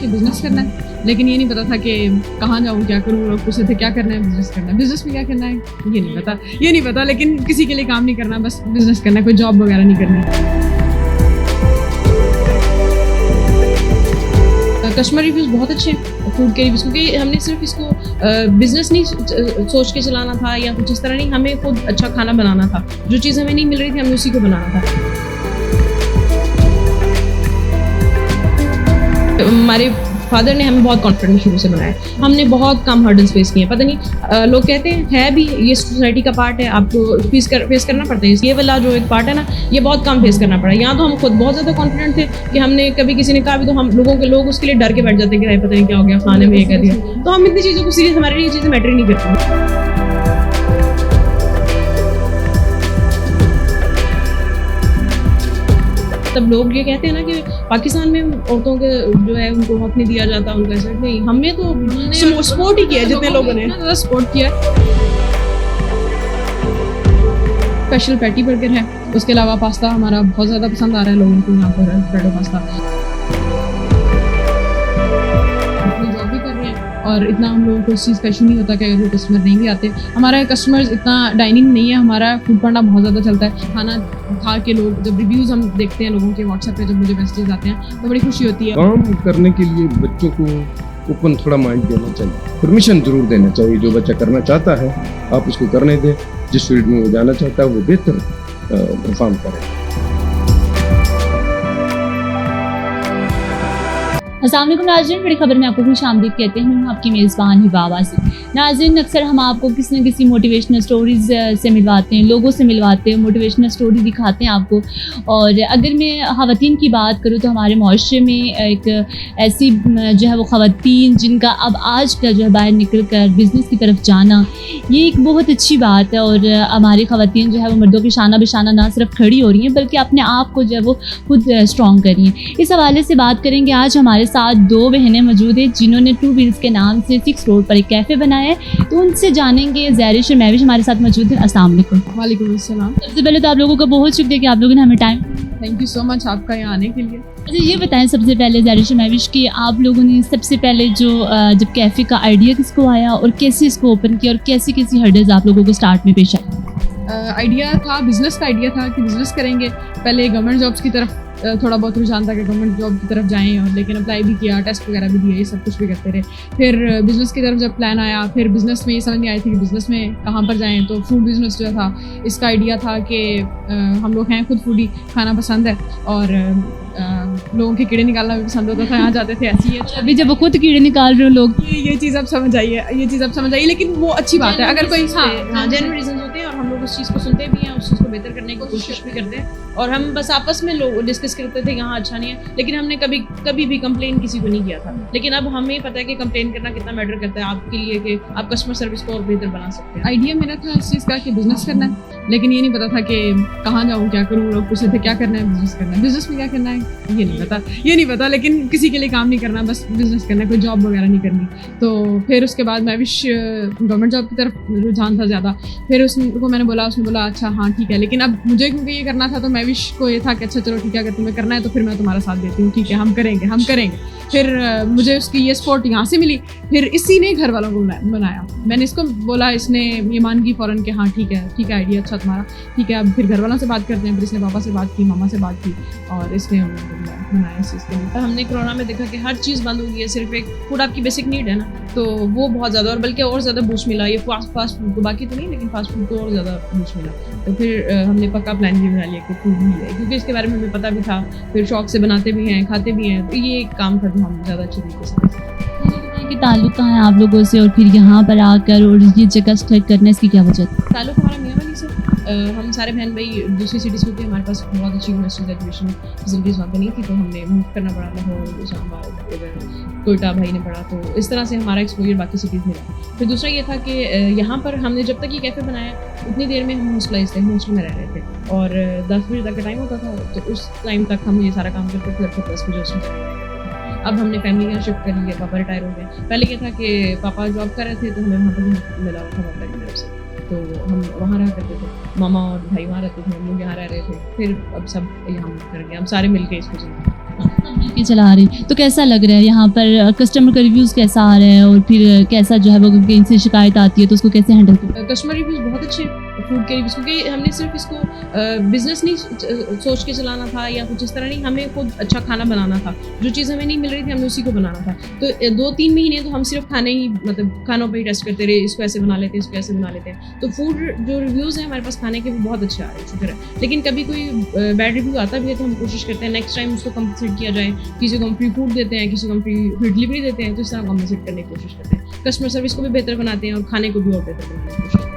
Business करना है, लेकिन ये नहीं पता था कि कहाँ जाऊँ, क्या करूँ। लोग पूछते थे क्या करना है, बिजनेस करना है। बिजनेस में क्या करना है ये नहीं पता, लेकिन किसी के लिए काम नहीं करना, बस बिजनेस करना है, कोई जॉब वगैरह नहीं करनी। कस्टमर रिव्यूज़ बहुत अच्छे हैं फूड के रिव्यूज़, क्योंकि हमने सिर्फ इसको बिजनेस नहीं सोच के चलाना था या कुछ इस तरह नहीं, हमें खुद अच्छा खाना बनाना था। जो चीज़ हमें नहीं मिल रही थी हमें उसी को बनाना था। हमारे फादर ने हमें बहुत कॉन्फिडेंस शुरू से बनाया। हमने बहुत कम हर्डल्स फेस किए हैं। पता नहीं लोग कहते हैं है भी ये सोसाइटी का पार्ट है, आपको फेस करना पड़ता है। ये वाला जो एक पार्ट है ना, ये बहुत कम फेस करना पड़ा। यहाँ तो हम खुद बहुत ज़्यादा कॉन्फिडेंट थे कि हमने कभी किसी ने कहा भी तो हम लोग उसके लिए डर के बैठ जाते हैं कि पता नहीं क्या हो गया, खाने में ये कह दिया। तो हम इतनी चीज़ों को सीरियस, हमारे लिए ये चीज़ें मैटर ही नहीं करती। तब लोग ये कहते हैं ना कि पाकिस्तान में औरतों के जो है उनको हक नहीं दिया जाता, उनको ऐसा नहीं। हमने तो सपोर्ट ही किया, जितने लोगों ने ज़्यादा सपोर्ट किया। स्पेशल पैटी बर्गर है, उसके अलावा पास्ता हमारा बहुत ज़्यादा पसंद आ रहा है लोगों को यहाँ पर, ब्रेड पास्ता। जॉब भी कर रहे हैं और इतना हम लोगों को इस चीज़ का इशू नहीं होता कि अगर कस्टमर नहीं भी आते। हमारा कस्टमर्स इतना डाइनिंग नहीं है, हमारा फूड पांडा बहुत ज़्यादा चलता है। खाना खा के लोग जब रिव्यूज़ हम देखते हैं लोगों के व्हाट्सएप पे, जब मुझे मैसेजेस आते हैं तो बड़ी खुशी होती है। काम करने के लिए बच्चों को ओपन थोड़ा माइंड देना चाहिए, परमिशन जरूर देना चाहिए। जो बच्चा करना चाहता है आप उसको करने दें, जिस फील्ड में वो जाना चाहता है वो बेहतर परफॉर्म करे। अस्सलाम वालेकुम नाज़रीन, बड़ी खबर में आपको खुश आमदीद कहते हैं। मैं आपकी मेज़बान हिबा आवाज़ी। नाज़रीन, अक्सर हम आपको किसी न किसी मोटिवेशनल स्टोरीज़ से मिलवाते हैं, लोगों से मिलवाते हैं, मोटिवेशनल स्टोरी दिखाते हैं आपको। और अगर मैं ख़वातीन की बात करूँ तो हमारे माशरे में एक ऐसी जो है वो ख़वातीन जिनका अब आज का जो है बाहर निकल कर बिज़नेस की तरफ जाना, ये एक बहुत अच्छी बात है। और हमारी ख़वातीन जो है वो मर्दों की शाना बिशाना ना सिर्फ खड़ी हो रही हैं बल्कि अपने आप को जो है वो खुद स्ट्रॉन्ग कर रही हैं। इस हवाले से बात करेंगे। आज हमारे साथ दो बहनें मौजूद हैं जिन्होंने टू व्हील्स के नाम से 6 रोड पर एक कैफ़े बनाया है, तो उनसे जानेंगे। ज़ैरिश और महविश हमारे साथ मौजूद हैं। अस्सलाम वालेकुम। वालेकुम अस्सलाम। सबसे पहले तो आप लोगों का बहुत शुक्रिया कि आप लोगों ने हमें time. Thank you so much आपका यहाँ आने के लिए। अच्छा, ये बताएं सबसे पहले ज़ैरिश और महविश कि आप लोगों ने सबसे पहले जो जब कैफ़े का आइडिया किसको आया और कैसे इसको ओपन किया और कैसी कैसी हर्डल्स आप लोगों को स्टार्ट में पेश आई? आइडिया था, बिजनेस का आइडिया था कि बिजनेस करेंगे। पहले गवर्नमेंट जॉब्स की तरफ थोड़ा बहुत रुझान था कि गवर्नमेंट जॉब की तरफ जाएं, और लेकिन अप्लाई भी किया, टेस्ट वगैरह भी दिए, ये सब कुछ भी करते रहे। फिर बिज़नेस की तरफ जब प्लान आया, फिर बिज़नेस में ये समझ नहीं आई थी कि बिज़नेस में कहाँ पर जाएं। तो फूड बिज़नेस जो था, इसका आइडिया था कि हम लोग हैं खुद फूडी, खाना पसंद है और लोगों के कीड़े निकालना भी पसंद होता था। यहाँ जाते थे ऐसी है। अभी जब वो खुद कीड़े निकाल रहे हो लोग, ये चीज़ अब समझ आइए, लेकिन वो अच्छी बात है। अगर कोई जेन्युइन रीजन होते हैं और हम लोग उस चीज़ को सुनते भी हैं, उस चीज़ को बेहतर करने की कोशिश भी करते हैं। और हम बस आपस में लोग डिस्कस करते थे यहाँ अच्छा नहीं है, लेकिन हमने कभी भी कंप्लेन किसी को नहीं किया था। लेकिन अब हमें पता है कि कंप्लेन करना कितना मैटर करता है आपके लिए, कि आप कस्टमर सर्विस को और बेहतर बना सकते हैं। आइडिया मेरा था इस चीज़ का कि बिजनेस करना है, लेकिन ये नहीं पता था कि कहाँ जाऊँ, क्या करूँ। लोग पूछते थे क्या करना है, बिजनेस करना है। बिजनेस में क्या करना है ये नहीं पता, लेकिन किसी के लिए काम नहीं करना, बस बिजनेस करना है, कोई जॉब वगैरह नहीं करनी। तो फिर उसके बाद महविश गवर्नमेंट जॉब की तरफ रुझान था ज़्यादा। फिर उसको मैंने बोला, उसने बोला अच्छा हाँ ठीक है। लेकिन अब मुझे क्योंकि ये करना था तो महविश को ये था कि अच्छा चलो ठीक है, अगर तुम्हें करना है तो फिर मैं तुम्हारा साथ देती हूँ, ठीक है हम करेंगे। फिर मुझे उसकी ये सपोर्ट यहाँ से मिली। फिर इसी ने घर वालों को बनाया। मैंने इसको बोला, इसने ये मान की फ़ौरन कि हाँ ठीक है आइडिया अच्छा तुम्हारा, ठीक है। अब फिर घर वालों से बात करते हैं। फिर इसने पापा से बात की, मामा से बात की और इसने बनाया इस चीज़ के लिए। हमने कोरोना में देखा कि हर चीज़ बंद हो गई है, सिर्फ एक फूड आपकी बेसिक नीड है ना, तो वो बहुत ज़्यादा, और बल्कि और ज़्यादा बूस्ट मिला ये फास्ट फूड को। बाकी तो नहीं, लेकिन फास्ट फूड को और ज़्यादा बूस्ट मिला। तो फिर हमने पक्का प्लान भी बना लिया कि फूड ही है, क्योंकि इसके बारे में हमें पता भी था। फिर शौक से बनाते भी हैं, खाते भी हैं। तो ये एक काम था जो हम ज़्यादा अच्छे तरीके से कि ताल्लुक़ कहाँ है आप लोगों से और फिर यहाँ पर आकर और ये जगह स्टार्ट करना, इसकी क्या वजह? ताल्लुक़ हमारा मियाँ वाली से। हम सारे बहन भाई दूसरी सिटीज़ में थे। हमारे पास बहुत अच्छी यूनिवर्सिटीज़ एजुकेशन फैसिलिटीज़ वहाँ पर नहीं थी, तो हमने मूव करना पड़ा। लाहौर, इस्लामाबाद, इधर कोयटा भाई ने पढ़ा, तो इस तरह से हमारा एक्सपोजर बाकी सिटीज़ में रहा। फिर दूसरा ये था कि यहाँ पर हमने जब तक ये कैफ़े बनाया उतनी देर में हम हॉस्टलाइज थे, हॉस्टल में रह रहे थे, और 10 बजे तक का टाइम होता था। तो उस टाइम तक हम ये सारा काम करते थे, फिर 10 बजे उसमें। अब हमने फैमिली यहाँ शिफ्ट कर लिया, पापा रिटायर हो गए। पहले ये था कि पापा जॉब कर रहे थे तो हमें वहाँ पर मिला था पापा की तरफ से। तो हम वहाँ रहा करते थे, मामा और भाई वहाँ रहते थे, हम लोग यहाँ रह रहे थे। फिर अब सब यहाँ कर गए, हम सारे मिल के इसको चलाते हैं। मिलके चला रहे हैं। तो कैसा लग रहा है यहाँ पर, कस्टमर का रिव्यूज़ कैसा आ रहा है और फिर कैसा जो है वो कहीं से शिकायत आती है तो उसको कैसे हैंडल करते हैं? कस्टमर रिव्यूज़ बहुत अच्छे फूड के रिव्यूज़, क्योंकि हमने सिर्फ इसको बिजनेस नहीं सोच के चलाना था या कुछ इस तरह नहीं, हमें खुद अच्छा खाना बनाना था। जो चीज़ हमें नहीं मिल रही थी हमें उसी को बनाना था। तो 2-3 महीने तो हम सिर्फ खाने ही मतलब खानों पे ही टेस्ट करते रहे, इसको ऐसे बना लेते हैं, इसको ऐसे बना लेते हैं। तो फूड जो रिव्यूज़ हैं हमारे पास खाने के वो बहुत अच्छे आ रहे हैं, शुक्र है। लेकिन कभी कोई बैड रिव्यू आता भी है तो हम कोशिश करते हैं नेक्स्ट टाइम उसको कंपनसेट किया जाए। किसी को हम फ्री फूड देते हैं, किसी को हम फ्री डिलीवरी देते हैं, तो इस तरह कंपनसेट करने की कोशिश करते हैं। कस्टमर सर्विस को भी बेहतर बनाते हैं और खाने को भी और बेहतर बनाने की कोशिश करते हैं।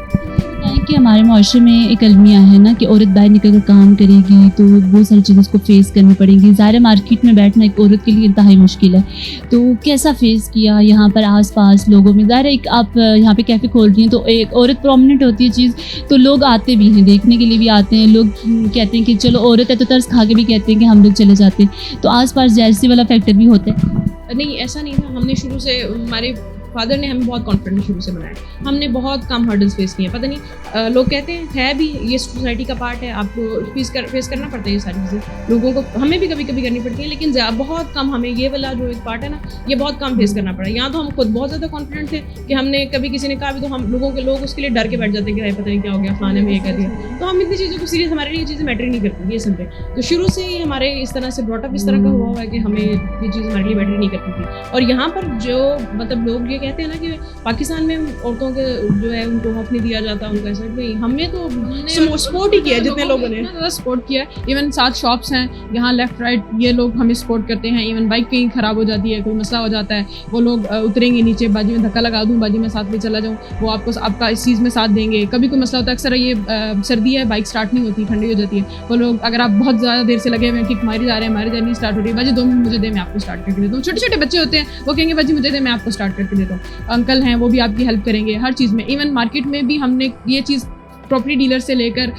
कि हमारे माशरे में एक अलमिया है ना कि औरत बाहर निकल कर काम करेगी तो बहुत सारी चीज़ें उसको फेस करनी पड़ेंगी। ज़ाहिर है मार्केट में बैठना एक औरत के लिए इंतहाई मुश्किल है, तो कैसा फेस किया यहाँ पर आसपास लोगों में? ज़ाहिर है एक आप यहाँ पे कैफ़े खोल रही हैं तो एक औरत प्रोमिनेंट होती है चीज़, तो लोग आते भी हैं, देखने के लिए भी आते हैं। लोग कहते हैं कि चलो औरत है तो तरस खा के भी कहते हैं कि हम लोग चले जाते हैं। तो आसपास जैसी वाला फैक्टर भी होता है? नहीं, ऐसा नहीं था। हमने शुरू से, हमारे फादर ने हमें बहुत कॉन्फिडेंट शुरू से बनाया। हमने बहुत कम हर्डल्स फेस किए हैं। पता नहीं लोग कहते हैं है भी ये सोसाइटी का पार्ट है, आपको फेस करना पड़ता है ये सारी चीज़ें। लोगों को हमें भी कभी कभी करनी पड़ती है, लेकिन बहुत कम हमें ये वाला जो एक पार्ट है ना, ये बहुत कम फेस करना पड़ा। यहाँ तो हम खुद बहुत ज़्यादा कॉन्फिडेंट थे कि हमने कभी किसी ने कहा भी तो हम लोग उसके लिए डर के बैठ जाते हैं कि भाई पता नहीं क्या हो गया, खाने में ये कर दिया। तो हम इतनी चीज़ों को सीरियस, हमारे लिए ये चीज़ें मैटर नहीं करती, ये समझे। तो शुरू से ही हमारे इस तरह से ब्रॉटअप इस तरह का हुआ है कि हमें ये चीज़ हमारे लिए मैटर नहीं करती थी। और यहाँ पर जो मतलब लोग ये कहते हैं ना कि पाकिस्तान में औरतों के जो है उनको हक नहीं दिया जाता, उनको ऐसा नहीं। हमने तो सपोर्ट ही किया, जितने लोगों ने ज़्यादा सपोर्ट किया। इवन 7 शॉप्स हैं यहाँ लेफ्ट राइट, ये लोग हमें सपोर्ट करते हैं। इवन बाइक कहीं ख़राब हो जाती है, कोई मसला हो जाता है, वो लोग उतरेंगे नीचे, बाजी में धक्का लगा दूँ, बाजी में साथ में चला जाऊँ, वो आपका इस चीज़ में साथ देंगे। कभी कोई मसला होता है, अक्सर ये सर्दी है, बाइक स्टार्ट नहीं होती, ठंडी हो जाती है, वो लोग अगर आप बहुत ज़्यादा देर से लगे हुए हैं कि मारी जा रहे हैं, हमारी जर्नी स्टार्ट हो रही है, बाजी 2 मिनट मुझे दे, मैं आपको स्टार्ट करके देता हूँ। छोटे छोटे बच्चे होते हैं, वो कहेंगे बाजी मुझे दे, मैं आपको स्टार्ट करके देता हूँ। अंकल हैं, वो भी आपकी हेल्प करेंगे हर चीज़ में। इवन मार्केट में भी हमने ये चीज़ प्रॉपर्टी डीलर से लेकर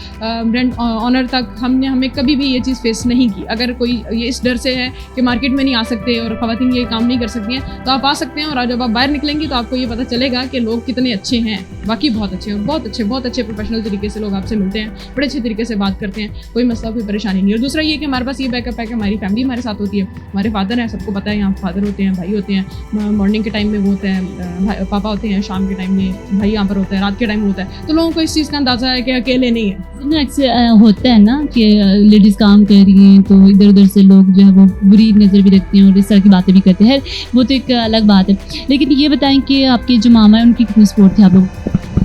रेंट ऑनर तक हमें कभी भी ये चीज़ फेस नहीं की। अगर कोई ये इस डर से है कि मार्केट में नहीं आ सकते और ख़वातीन ये काम नहीं कर सकती हैं, तो आप आ सकते हैं। और जब आप बाहर निकलेंगी तो आपको ये पता चलेगा कि लोग कितने अच्छे हैं, बाकी बहुत अच्छे हैं, और बहुत अच्छे प्रोफेशनल तरीके से लोग आपसे मिलते हैं, बड़े अच्छे तरीके से बात करते हैं, कोई मसला कोई परेशानी नहीं। और दूसरा ये कि हमारे पास ये बैकअप है कि हमारी फैमिली हमारे साथ होती है। हमारे फादर हैं, सबको पता है यहाँ फादर होते हैं, भाई होते हैं, मॉर्निंग के टाइम में वो होते हैं, पापा होते हैं, शाम के टाइम में भाई यहाँ पर होता है, रात के टाइम में होता है। तो लोगों को इस चीज़ का अंदाज़ा है कि अकेले नहीं है। अक्सर होता है ना कि लेडीज़ काम कर रही हैं तो इधर उधर से लोग जो है वो बुरी नज़र भी रखते हैं और इस तरह की बातें भी करते हैं, वो तो एक अलग बात है। लेकिन ये बताएं कि आपके जो मामा है उनकी कितनी सपोर्ट थी आप लोग?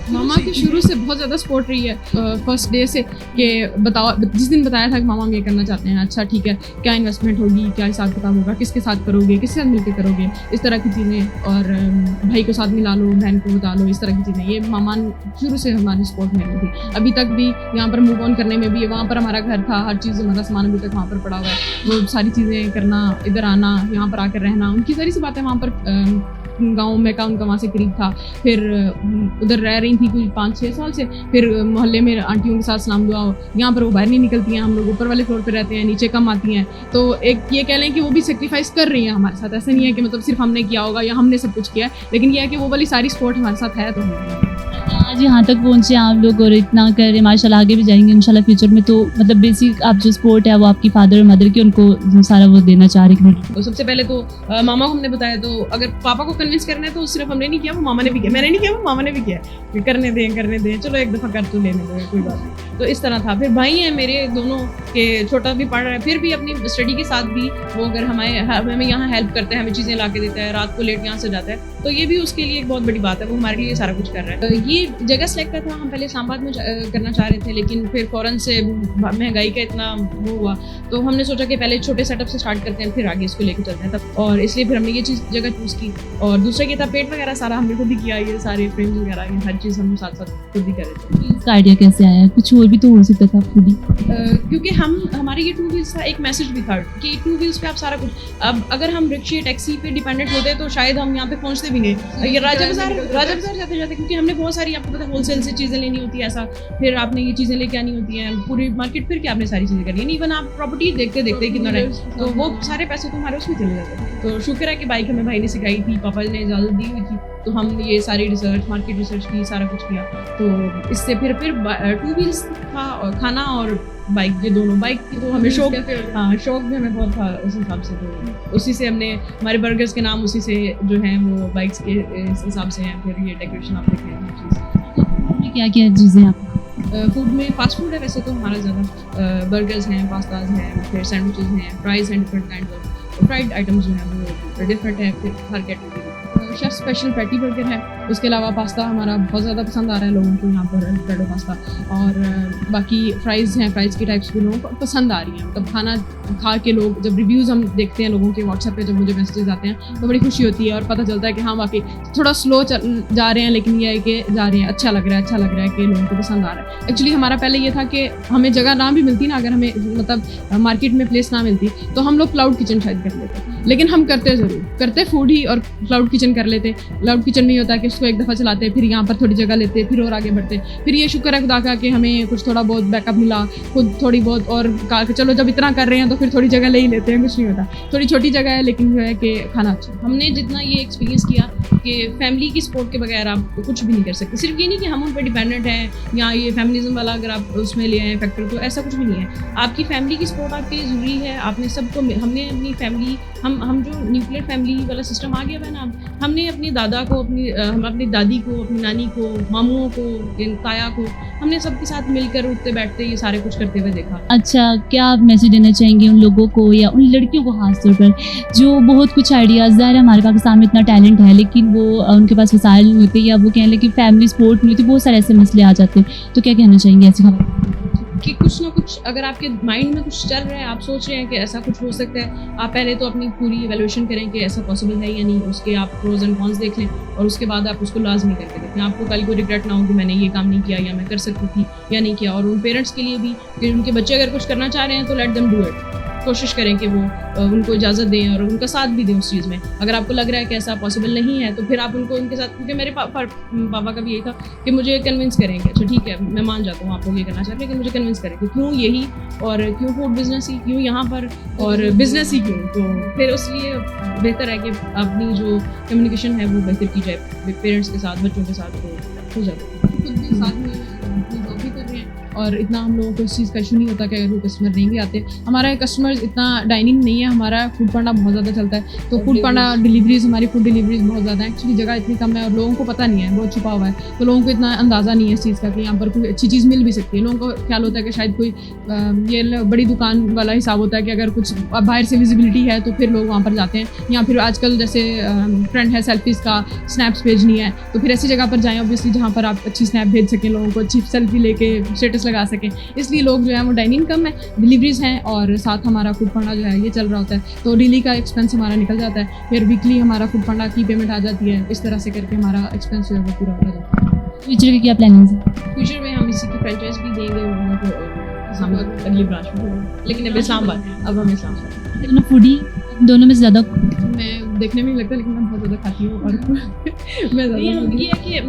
मामा की शुरू से बहुत ज़्यादा सपोर्ट रही है, फर्स्ट डे से कि बताओ, जिस दिन बताया था कि मामा हम ये करना चाहते हैं, अच्छा ठीक है, क्या इन्वेस्टमेंट होगी, क्या हिसाब किताब होगा, किसके साथ करोगे, किसके साथ मिलकर करोगे, इस तरह की चीज़ें। और भाई को साथ मिला लो, बहन को बता लो, इस तरह की चीज़ें। ये मामा शुरू से हमारी सपोर्ट में थी, अभी तक भी। यहाँ पर मूव ऑन करने में भी, वहाँ पर हमारा घर था, हर चीज़ हमारा सामान अभी तक वहाँ पर पड़ा हुआ है, वो सारी चीज़ें करना, इधर आना, यहाँ पर आकर रहना, उनकी सारी सी बातें वहाँ पर गाँव में का उनका वहाँ से करीब था। फिर उधर रह रही थी कुछ 5-6 साल से। फिर मोहल्ले में आंटियों के साथ सलाम दुआ, यहाँ पर वो बाहर नहीं निकलती हैं, हम लोग ऊपर वाले फ्लोर पे रहते हैं, नीचे कम आती हैं। तो एक ये कह लें कि वो भी सेक्रीफाइस कर रही हैं हमारे साथ। ऐसा नहीं है कि मतलब सिर्फ हमने किया होगा या हमने सब कुछ किया है, लेकिन यह है कि वो वाली सारी सपोर्ट हमारे साथ है। तो आज यहाँ तक पहुँचे आप लोग और इतना कर रहे, माशाल्लाह आगे भी जाएंगे इंशाल्लाह फ्यूचर में। तो मतलब बेसिक आप जो सपोर्ट है वो आपकी फादर और मदर की, उनको सारा वो देना चाह रहे हैं। तो सबसे पहले तो मामा को हमने बताया, तो अगर पापा को कन्विंस करना है तो सिर्फ हमने नहीं किया, वो मामा ने भी किया। मैंने नहीं किया, वो मामा ने भी किया कि करने दें, चलो एक दफ़ा कर तो लेने दें, कोई बात नहीं। तो इस तरह था। फिर भाई हैं मेरे दोनों के, छोटा भी पढ़ रहा है, फिर भी अपनी स्टडी के साथ भी वो अगर हमें यहाँ हेल्प करता है, हमें चीज़ें ला के देता है, रात को लेट यहाँ से जाता है, तो ये भी उसके लिए एक बहुत बड़ी बात है। वो हमारे लिए सारा कुछ कर रहा है। ये जगह सेलेक्ट था, हम पहले इस्लामाबाद में करना चाह रहे थे, लेकिन फिर फ़ौरन से महंगाई का इतना वो हुआ, तो हमने सोचा कि पहले छोटे सेटअप से स्टार्ट करते हैं, फिर आगे इसको लेकर चलते हैं तब। और इसलिए फिर हमने ये चीज़ जगह चूज़ की। और दूसरा ये था, पेट वगैरह सारा हमने खुद ही किया, ये सारे फ्रेम्स वगैरह, ये हर चीज़ हम साथ साथ खुद ही कर रहे थे। इसका आइडिया कैसे आया? कुछ और भी तो हो सकता था खुद ही, क्योंकि हमारे ये 2 व्हील्स था, एक मैसेज भी था कि 2 व्हील्स पे आप सारा कुछ, अब अगर हम रिक्शे टैक्सी पे डिपेंडेंट होते तो शायद हम यहाँ पे पहुँचते भी नहीं। ये राजा बाजार जाते जाते, क्योंकि हमने बहुत सारी, आपको पता है, होलसेल से चीज़ें लेनी होती है, ऐसा फिर आपने ये चीज़ें लेके आनी होती हैं, पूरी मार्केट फिर के आपने सारी चीज़ें करनी है। इवन आप प्रॉपर्टी देखते देखते कितना टाइम, तो वो सारे पैसे तो हमारे उसमें चले जाते हैं। तो शुक्र है कि बाइक हमें भाई ने सिखाई थी, पापा ने इजाज़त दी हुई थी, तो हम ये सारी रिसर्च, मार्केट रिसर्च की, सारा कुछ किया। तो इससे फिर 2 व्हील्स था, और खाना और बाइक, ये दोनों। बाइक की तो हमें शौक, हाँ शौक भी हमें बहुत था उस हिसाब से, तो उसी से हमने, हमारे बर्गर्स के नाम उसी से जो हैं वो बाइक्स के इस हिसाब से हैं। फिर ये डेकोरेशन आप देखें चीज़, क्या क्या चीज़ें आप फूड में फास्ट फूड है वैसे तो हमारा ज़्यादा, बर्गर्स हैं, पास्ताज हैं, फिर सैंडविचेस हैं, फ्राइज़ हैं, different kind of fried items जो हैं वो डिफरेंट है। फिर हर category chef special patty burger है, उसके अलावा पास्ता हमारा बहुत ज़्यादा पसंद आ रहा है लोगों को यहाँ पर, ब्रेड और पास्ता, और बाकी फ्राइज़ हैं, फ्राइज़ की टाइप्स भी लोगों को पसंद आ रही हैं। मतलब खाना खा के लोग, जब रिव्यूज़ हम देखते हैं लोगों के व्हाट्सएप पे, जब मुझे मैसेजेस आते हैं तो बड़ी खुशी होती है, और पता चलता है कि हाँ वाकई थोड़ा स्लो जा रहे हैं, लेकिन ये है कि जा रहे हैं, अच्छा लग रहा है कि लोगों को पसंद आ रहा है। एक्चुअली हमारा पहले ये था कि हमें जगह ना भी मिलती ना, अगर हमें मतलब मार्केट में प्लेस ना मिलती तो हम लोग क्लाउड किचन शायद कर लेते, लेकिन हम करते फूड ही और क्लाउड किचन कर लेते। क्लाउड किचन में ये होता है कि उसको एक दफ़ा चलाते, फिर यहाँ पर थोड़ी जगह लेते, फिर और आगे बढ़ते। फिर ये शुक्र है खुदा का कि हमें कुछ थोड़ा बहुत बैकअप मिला, खुद थोड़ी बहुत, और कहा कि चलो जब इतना कर रहे हैं तो फिर थोड़ी जगह ले ही लेते हैं, कुछ नहीं होता, थोड़ी छोटी जगह है, लेकिन जो है कि खाना अच्छा। हमने जितना ये एक्सपीरियंस किया कि फैमिली की सपोर्ट के बगैर आप कुछ भी नहीं कर सकते। सिर्फ ये नहीं कि हम उन पर डिपेंडेंट हैं, या ये फैमिलिज्म वाला अगर आप उसमें ले आए फैक्टर, तो ऐसा कुछ भी नहीं है। आपकी फैमिली की सपोर्ट आपके लिए ज़रूरी है। आपने सबको, हमने अपनी फैमिली, हम जो न्यूक्लियर फैमिली वाला सिस्टम आ गया है ना, हमने अपनी दादा को, हम अपनी दादी को, अपनी नानी को, मामुओं को, ताया को, हमने सबके साथ मिलकर उठते बैठते ये सारे कुछ करते हुए देखा। अच्छा, क्या आप मैसेज देना चाहेंगे उन लोगों को या उन लड़कियों को खास तौर पर जो बहुत कुछ आइडियाज़, ज़ाहिर है हमारे पाकिस्तान में इतना टैलेंट है लेकिन वो उनके पास वसाइल नहीं होते, या वो कहें कि फैमिली सपोर्ट नहीं होती, बहुत सारे ऐसे मसले आ जाते हैं, तो क्या कहना चाहेंगे ऐसी खबर कि कुछ ना कुछ अगर आपके माइंड में कुछ चल रहा है, आप सोच रहे हैं कि ऐसा कुछ हो सकता है, आप पहले तो अपनी पूरी इवैल्यूएशन करें कि ऐसा पॉसिबल है या नहीं, उसके आप प्रोज एंड कॉन्स देख लें, और उसके बाद आप उसको लाजमी करके देखें। आपको कल को रिग्रेट ना हो कि मैंने ये काम नहीं किया, या मैं कर सकती थी या नहीं किया। और उन पेरेंट्स के लिए भी कि उनके बच्चे अगर कुछ करना चाह रहे हैं तो लेट देम डू इट, कोशिश करें कि वो उनको इजाज़त दें और उनका साथ भी दें उस चीज़ में। अगर आपको लग रहा है कि ऐसा पॉसिबल नहीं है तो फिर आप उनको उनके साथ, क्योंकि मेरे पापा का भी यही था कि मुझे कन्विंस करें कि अच्छा ठीक है मैं मान जाता हूँ आप लोग ये करना चाहते हैं, लेकिन मुझे कन्विंस करें कि क्यों यही, और क्यों फूड बिजनेस ही, क्यों यहाँ पर, और बिजनेस ही क्यों। तो फिर उसलिए बेहतर है कि अपनी जो कम्युनिकेशन है वो बेहतर की जाए पेरेंट्स के साथ, बच्चों के साथ, तो हो जाता है। खुद भी साथ में अपनी जॉब भी कर रहे हैं, और इतना हम लोगों को इस चीज़ का इशू नहीं होता कि अगर वो कस्टमर नहीं भी आते। हमारे कस्टमर्स इतना डाइनिंग नहीं है, हमारा फूड पांडा बहुत ज़्यादा चलता है, तो फूड पांडा डिलीवरीज, हमारी फूड डिलीवरीज बहुत ज़्यादा है। एक्चुअली जगह इतनी कम है और लोगों को पता नहीं है, बहुत छुपा हुआ है, तो लोगों को इतना अंदाज़ा नहीं है इस चीज़ का कि यहाँ पर कोई अच्छी चीज़ मिल भी सकती है। लोगों को ख्याल होता है कि शायद कोई ये बड़ी दुकान वाला हिसाब होता है कि अगर कुछ बाहर से विजिबिलिटी है तो फिर लोग वहाँ पर जाते हैं, या फिर आजकल जैसे ट्रेंड है सेल्फीज़ का, स्नैप्स भेजनी है तो फिर ऐसी जगह पर जाएँ ऑब्वियसली जहाँ पर आप अच्छी स्नैप भेज सकें, लोगों को अच्छी सेल्फी लेके स्टेटस लगा सकें। इसलिए लोग जो है वो डाइनिंग कम है, डिलीवरीज हैं, और साथ हमारा फूड पांडा जो है ये चल रहा होता है, तो डेली का एक्सपेंस हमारा निकल जाता है, फिर वीकली हमारा फूड पांडा की पेमेंट आ जाती है। इस तरह से करके हमारा एक्सपेंस जो है वो पूरा हो जाता है। फ्यूचर की क्या प्लानिंग है? फ्यूचर में हम इसी की फ्रेंचाइज भी देंगे लोगों को, इस्लामाबाद अगली ब्रांच में, लेकिन अब इस्लामाबाद, अब हम इस्लामाबाद। दोनों फूडी, दोनों में से ज़्यादा मैं देखने में नहीं लगता, लेकिन मैं बहुत ज़्यादा खाती हूँ, और मैं ज़्यादा ये है कि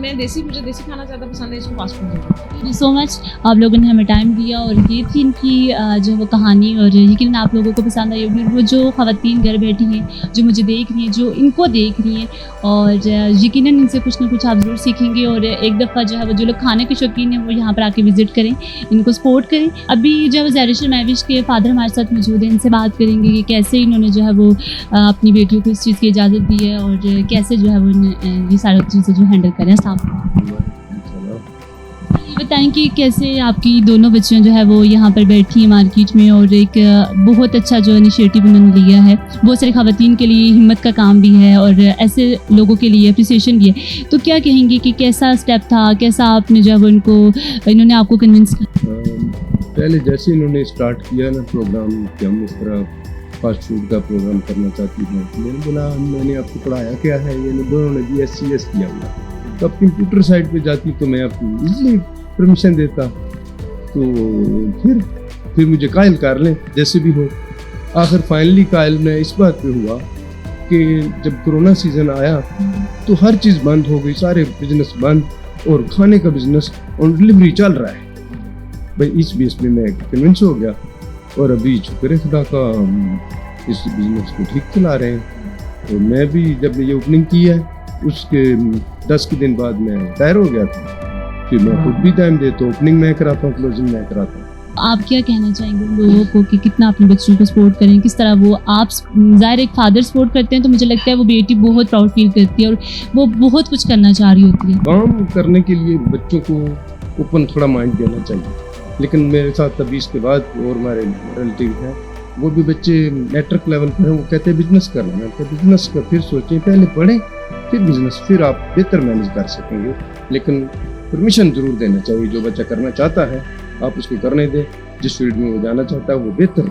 मुझे देसी खाना ज़्यादा पसंद है, इसको फास्ट फूड ज़्यादा। थैंक यू सो मच, आप लोगों ने हमें टाइम दिया, और ये थी इनकी जो वो कहानी, और यकीन आप लोगों को पसंद आई होगी। वो जो ख़वातीन घर बैठी हैं, जो मुझे देख रही हैं, जो इनको देख रही हैं, और यकीनन इनसे कुछ ना कुछ आप ज़रूर सीखेंगे, और एक दफ़ा जो है वो जो लोग खाने के शौकीन हैं वो यहाँ पर आके विज़िट करें, इनको सपोर्ट करें। अभी जो है ज़ाहिर महविश के फादर हमारे साथ मौजूद हैं, इनसे बात करेंगे कि कैसे इन्होंने जो है वो अपनी बेटियों को इस चीज़ की इजाज़त दी है, और कैसे जो है वो ये सारी चीज़ें जो हैंडल करें। बताएं कि कैसे आपकी दोनों बच्चियां जो है वो यहाँ पर बैठी हैं मार्केट में, और एक बहुत अच्छा जो इनिशिएटिव उन्होंने लिया है, बहुत सारी ख़वातीन के लिए हिम्मत का काम भी है, और ऐसे लोगों के लिए अप्रिसिएशन भी है। तो क्या कहेंगे कि कैसा स्टेप था, कैसा आपने जो है वो इन्होंने आपको कन्विंस किया? पहले जैसे इन्होंने स्टार्ट किया ना प्रोग्राम कि हम इस तरह फास्ट फूड का प्रोग्राम करना चाहती हैं, मैंने बोला मैंने आपको पढ़ाया क्या है, ये दोनों ने BSc किया हुआ, तो अब कंप्यूटर साइड पे जाती तो मैं आपको इजीली परमिशन देता, तो तो फिर मुझे कायल कर लें जैसे भी हो। आखिर फाइनली कायल में इस बात पे हुआ कि जब कोरोना सीज़न आया तो हर चीज़ बंद हो गई, सारे बिजनेस बंद, और खाने का बिजनेस और डिलीवरी चल रहा है भाई। इस बेस पे मैं कन्विंस हो गया और अभी शुक्र खुदा का इस बिजनेस को ठीक चला रहे हैं। और मैं भी जब ये ओपनिंग की है उसके 10 के दिन बाद मैं रिटायर हो गया था। फिर मैं खुद भी टाइम देता हूँ, ओपनिंग मैं कराता हूँ, क्लोजिंग मैं कराता हूँ। आप क्या कहना चाहेंगे उन लोगों को कि कितना अपने बच्चों को सपोर्ट करें, किस तरह वो आप ज़ाहिर एक फादर सपोर्ट करते हैं तो मुझे लगता है वो बेटी बहुत प्राउड फील करती है और वो बहुत कुछ करना चाह रही होती है। काम करने के लिए बच्चों को ओपन थोड़ा माइंड देना चाहिए, लेकिन मेरे साथ अभी इसके बाद और हमारे रिलेटिव हैं वो भी बच्चे नेटवर्क लेवल पर हैं, वो कहते हैं बिजनेस करना है। तो बिजनेस का फिर सोचें, पहले पढ़ें फिर बिजनेस, फिर आप बेहतर मैनेज कर सकेंगे। लेकिन परमिशन ज़रूर देना चाहिए, जो बच्चा करना चाहता है आप उसको करने दें, जिस फील्ड में वो जाना चाहता है वो बेहतर